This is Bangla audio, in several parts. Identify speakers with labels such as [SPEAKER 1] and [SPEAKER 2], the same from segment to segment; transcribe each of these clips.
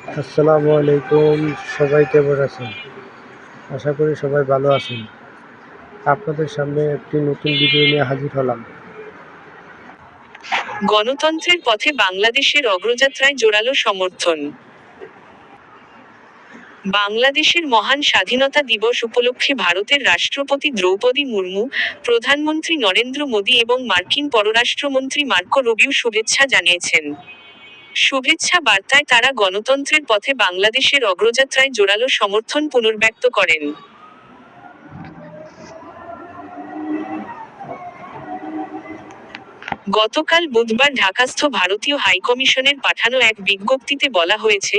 [SPEAKER 1] আসসালামু আলাইকুম। সবাই কেমন আছেন? আশা করি সবাই ভালো আছেন। আপনাদের সামনে একটি নতুন ভিডিও নিয়ে হাজির হলাম।
[SPEAKER 2] গণতন্ত্রের পথে বাংলাদেশের অগ্রযাত্রায় জোরালো সমর্থন। বাংলাদেশের মহান স্বাধীনতা দিবস উপলক্ষে ভারতের রাষ্ট্রপতি দ্রৌপদী মুর্মু, প্রধানমন্ত্রী নরেন্দ্র মোদী এবং মার্কিন পররাষ্ট্রমন্ত্রী মার্কো রুবিও শুভেচ্ছা জানিয়েছেন। শুভেচ্ছা বার্তায় তারা গণতন্ত্রের পথে বাংলাদেশের অগ্রযাত্রায় জোরালো সমর্থন পুনর্ব্যক্ত করেন। গতকাল বুধবার ঢাকাস্থ ভারতীয় হাইকমিশনের পাঠানো এক বিজ্ঞপ্তিতে বলা হয়েছে,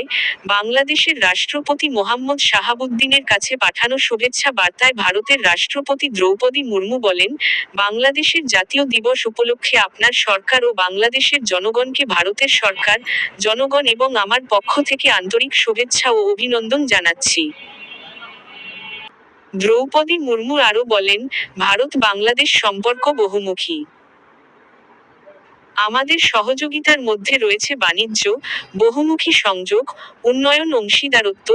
[SPEAKER 2] বাংলাদেশের রাষ্ট্রপতি মোহাম্মদ শাহাবুদ্দিনের কাছে পাঠানো শুভেচ্ছা বার্তায় ভারতের রাষ্ট্রপতি দ্রৌপদী মুর্মু বলেন, বাংলাদেশের জাতীয় দিবস উপলক্ষে আপনার সরকার ও বাংলাদেশের জনগণকে ভারতের সরকার, জনগণ এবং আমার পক্ষ থেকে আন্তরিক শুভেচ্ছা ও অভিনন্দন জানাচ্ছি। দ্রৌপদী মুর্মু আরও বলেন, ভারত বাংলাদেশ সম্পর্ক বহুমুখী। আমাদের সহযোগিতার মধ্যে রয়েছে বাণিজ্য, বহুমুখী সংযোগ, উন্নয়ন, অংশীদারত্ব,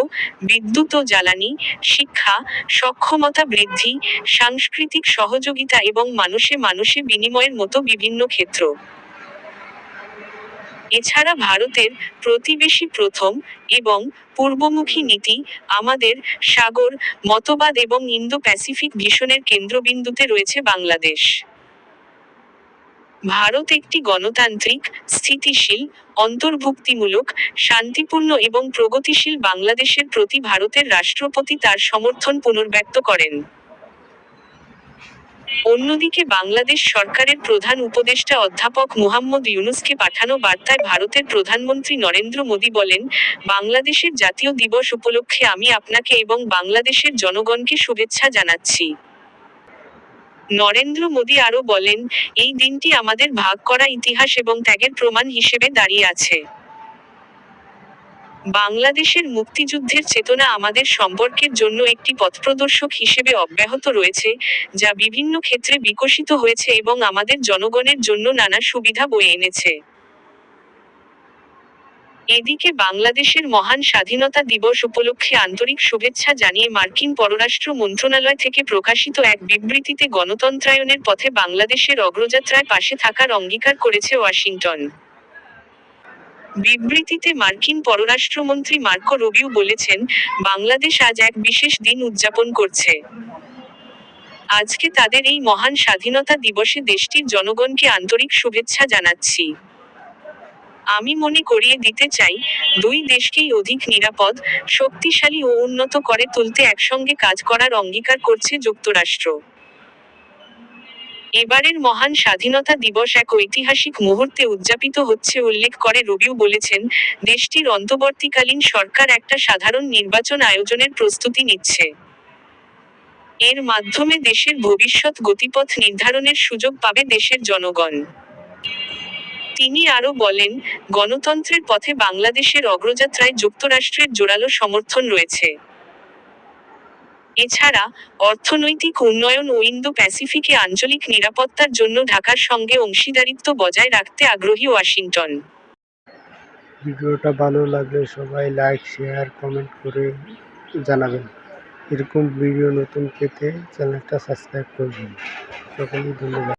[SPEAKER 2] বিদ্যুৎ ও জ্বালানি, শিক্ষা, সক্ষমতা বৃদ্ধি, সাংস্কৃতিক সহযোগিতা এবং মানুষে মানুষে বিনিময়ের মতো বিভিন্ন ক্ষেত্র। এছাড়া ভারতের প্রতিবেশী প্রথম এবং পূর্বমুখী নীতি, আমাদের সাগর, মতবাদ এবং ইন্দো প্যাসিফিক ভিশনের কেন্দ্রবিন্দুতে রয়েছে বাংলাদেশ। ভারত একটি গণতান্ত্রিক, স্থিতিশীল, অন্তর্ভুক্তিমূলক, শান্তিপূর্ণ এবং প্রগতিশীল বাংলাদেশের প্রতি ভারতের রাষ্ট্রপতি তার সমর্থন পুনর্ব্যক্ত করেন। অন্যদিকে বাংলাদেশ সরকারের প্রধান উপদেষ্টা অধ্যাপক মুহাম্মদ ইউনূসকে পাঠানো বার্তায় ভারতের প্রধানমন্ত্রী নরেন্দ্র মোদী বলেন, বাংলাদেশের জাতীয় দিবস উপলক্ষে আমি আপনাকে এবং বাংলাদেশের জনগণকে শুভেচ্ছা জানাচ্ছি। নরেন্দ্র মোদী আরও বলেন, এই দিনটি আমাদের ভাগ করা ইতিহাস এবং ত্যাগের প্রমাণ হিসেবে দাঁড়িয়ে আছে। বাংলাদেশের মুক্তিযুদ্ধের চেতনা আমাদের সম্পর্কের জন্য একটি পথপ্রদর্শক হিসেবে অব্যাহত রয়েছে, যা বিভিন্ন ক্ষেত্রে বিকশিত হয়েছে এবং আমাদের জনগণের জন্য নানা সুবিধা বয়ে এনেছে। এদিকে বাংলাদেশের মহান স্বাধীনতা দিবস উপলক্ষে আন্তরিক শুভেচ্ছা জানিয়ে মার্কিন পররাষ্ট্র মন্ত্রণালয় থেকে প্রকাশিত এক বিবৃতিতে গণতন্ত্রায়নের পথে বাংলাদেশের অগ্রযাত্রায় পাশে থাকার অঙ্গীকার করেছে ওয়াশিংটন। বিবৃতিতে মার্কিন পররাষ্ট্রমন্ত্রী মার্কো রুবিও বলেছেন, বাংলাদেশ আজ এক বিশেষ দিন উদযাপন করছে। আজকে তাদের এই মহান স্বাধীনতা দিবসে দেশটির জনগণকে আন্তরিক শুভেচ্ছা জানাচ্ছি। আমি মনে করিয়ে দিতে চাই, দুই দেশকেই অধিক নিরাপদ, শক্তিশালী ও উন্নত করে তুলতে একসঙ্গে কাজ করার অঙ্গীকার করছে যুক্তরাষ্ট্র। এবারের মহান স্বাধীনতা দিবস এক ঐতিহাসিক মুহূর্তে উদযাপিত হচ্ছে উল্লেখ করে রুবিও বলেছেন, দেশটির অন্তর্বর্তীকালীন সরকার একটা সাধারণ নির্বাচন আয়োজনের প্রস্তুতি নিচ্ছে। এর মাধ্যমে দেশের ভবিষ্যৎ গতিপথ নির্ধারণের সুযোগ পাবে দেশের জনগণ। তিনি আরও বলেন, গণতন্ত্রের পথে বাংলাদেশের অগ্রযাত্রায় যুক্তরাষ্ট্রের জোরালো সমর্থন রয়েছে। এছাড়া, অর্থনৈতিক উন্নয়ন ও ইন্দো প্যাসিফিকে আঞ্চলিক নিরাপত্তার জন্য ঢাকার সঙ্গে অংশীদারিত্ব বজায় রাখতে আগ্রহী ওয়াশিংটন।
[SPEAKER 1] ভিডিওটা ভালো লাগলে সবাই লাইক, শেয়ার, কমেন্ট করে জানাবেন। এরকম ভিডিও নতুন পেতে চ্যানেলটা সাবস্ক্রাইব করবেন। সকলেই ধন্যবাদ।